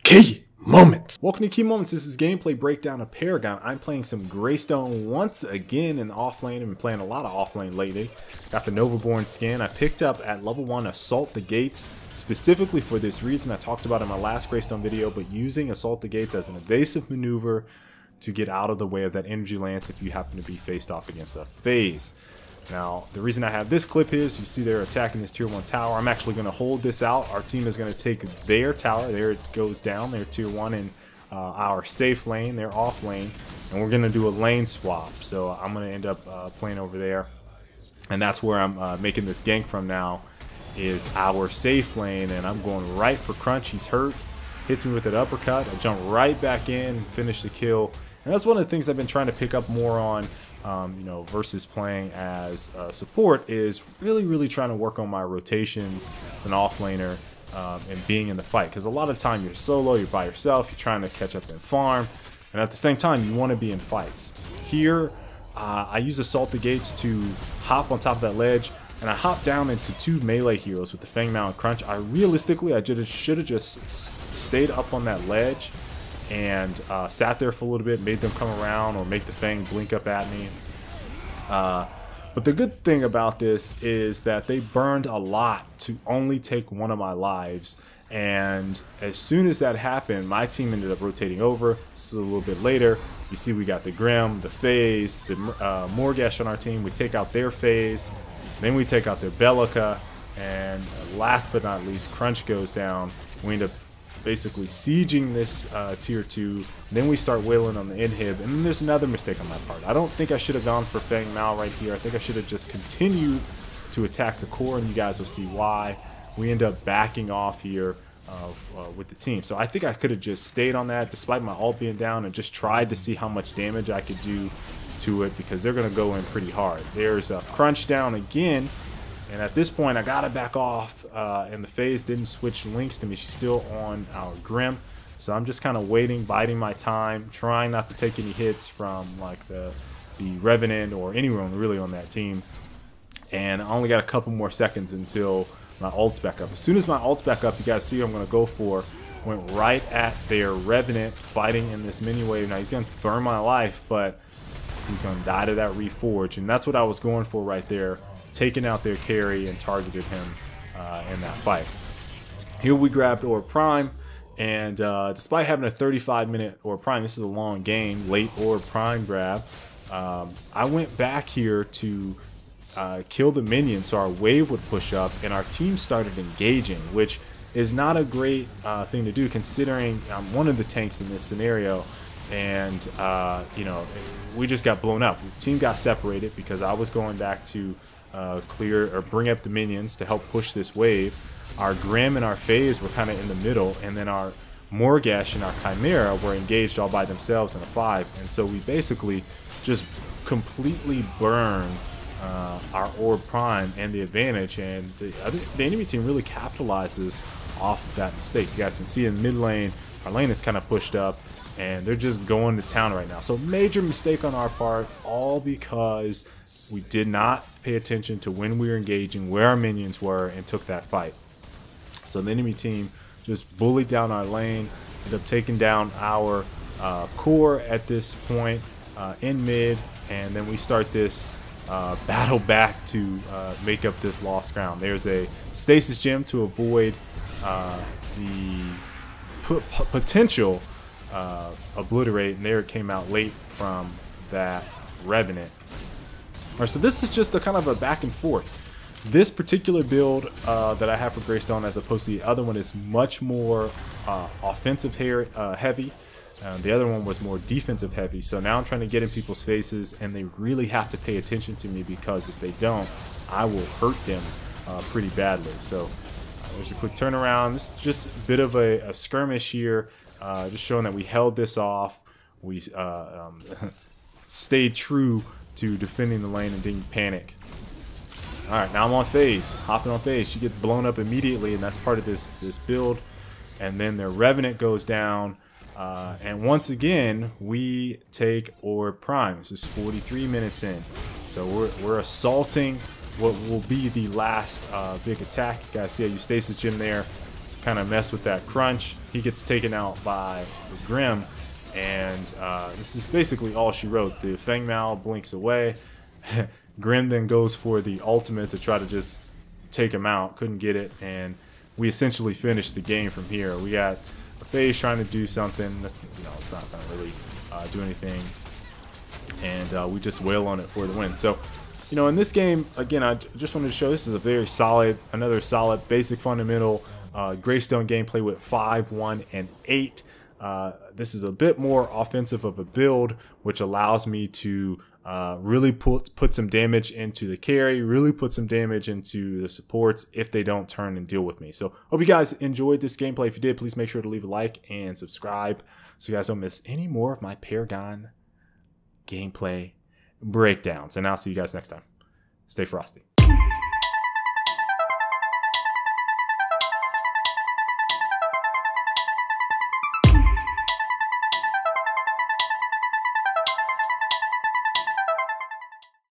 Key Moments. Welcome to Key Moments. This is gameplay breakdown of Paragon. I'm playing some Greystone once again in the offlane. I've been playing a lot of offlane lately. Got the Novaborn skin. I picked up at level 1 Assault the Gates specifically for this reason. I talked about it in my last Greystone video, but using Assault the Gates as an evasive maneuver to get out of the way of that energy lance if you happen to be faced off against a phase. Now, the reason I have this clip is, you see they're attacking this tier 1 tower. I'm actually going to hold this out. Our team is going to take their tower. There it goes down. They're tier 1 in our safe lane. They're off lane. And we're going to do a lane swap. So I'm going to end up playing over there. And that's where I'm making this gank from now, is our safe lane. And I'm going right for Crunch. He's hurt. Hits me with an uppercut. I jump right back in and finish the kill. And that's one of the things I've been trying to pick up more on. You know, versus playing as support, is really trying to work on my rotations as an offlaner and being in the fight, because a lot of time you're solo, you're by yourself, you're trying to catch up and farm, and at the same time you want to be in fights. Here I use Assault the Gates to hop on top of that ledge, and I hop down into 2 melee heroes with the Fang Mao and Crunch. Realistically I should have just stayed up on that ledge and sat there for a little bit, made them come around or make the Fang blink up at me. But the good thing about this is that they burned a lot to only take 1 of my lives, and as soon as that happened, my team ended up rotating over. This is a little bit later. You see we got the Grim, the Phase, the Morgash on our team. We take out their Phase, then we take out their Bellica, and last but not least, Crunch goes down. We end up basically sieging this tier 2, then we start wailing on the inhib, and then there's another mistake on my part. I don't think I should have gone for Fang Mao right here. I think I should have just continued to attack the core, and you guys will see why. We end up backing off here with the team. So I think I could have just stayed on that despite my ult being down and just tried to see how much damage I could do to it, because they're going to go in pretty hard. There's a Crunch down again. And at this point, I gotta back off, and the Phase didn't switch links to me. She's still on our Grim, so I'm just kind of waiting, biding my time, trying not to take any hits from like the Revenant or anyone really on that team. And I only got a couple more seconds until my ult's back up. As soon as my ult's back up, you guys see what I'm gonna go for. Went right at their Revenant, fighting in this mini wave. Now he's gonna burn my life, but he's gonna die to that Reforge, and that's what I was going for right there. Taking out their carry and targeted him in that fight. Here we grabbed Orb Prime, and despite having a 35-minute Orb Prime, this is a long game, late Orb Prime grab, I went back here to kill the minions so our wave would push up and our team started engaging, which is not a great thing to do considering I'm one of the tanks in this scenario. And you know, we just got blown up. The team got separated because I was going back to clear or bring up the minions to help push this wave. Our Grim and our Phase were kind of in the middle, and then our Morgash and our Chimera were engaged all by themselves in a 5, and so we basically just completely burned our Orb Prime and the advantage, and the enemy team really capitalizes off of that mistake. You guys can see in mid lane, our lane is kind of pushed up, and they're just going to town right now. So major mistake on our part, all because we did not pay attention to when we were engaging, where our minions were, and took that fight. So the enemy team just bullied down our lane, ended up taking down our core at this point in mid, and then we start this battle back to make up this lost ground. There's a stasis gem to avoid the potential obliterate, and there it came out late from that Revenant. Alright, so this is just a kind of a back and forth. This particular build that I have for Greystone, as opposed to the other one, is much more offensive heavy. The other one was more defensive heavy. So now I'm trying to get in people's faces, and they really have to pay attention to me, because if they don't, I will hurt them pretty badly. So there's a quick turnaround. This is just a bit of a skirmish here, just showing that we held this off. We stayed true to defending the lane and didn't panic. Alright, now I'm on Phase, hopping on Phase. She gets blown up immediately, and that's part of this build. And then their Revenant goes down, and once again we take Orb Prime. This is 43 minutes in, so we're assaulting what will be the last big attack. You guys see I use Stasis Gem there, kind of mess with that crunch. He gets taken out by the Grim, and this is basically all she wrote. The Feng Mao blinks away. Grim then goes for the ultimate to try to just take him out. Couldn't get it, and we essentially finished the game from here. We got a phase trying to do something. It's not going to really do anything, and we just wail on it for the win. So, in this game, again, I just wanted to show this is a very solid, another solid, basic, fundamental Greystone gameplay with 5, 1, and 8. This is a bit more offensive of a build, which allows me to really put some damage into the carry, really put some damage into the supports if they don't turn and deal with me. So hope you guys enjoyed this gameplay. If you did, please make sure to leave a like and subscribe so you guys don't miss any more of my Paragon gameplay breakdowns. And I'll see you guys next time. Stay frosty.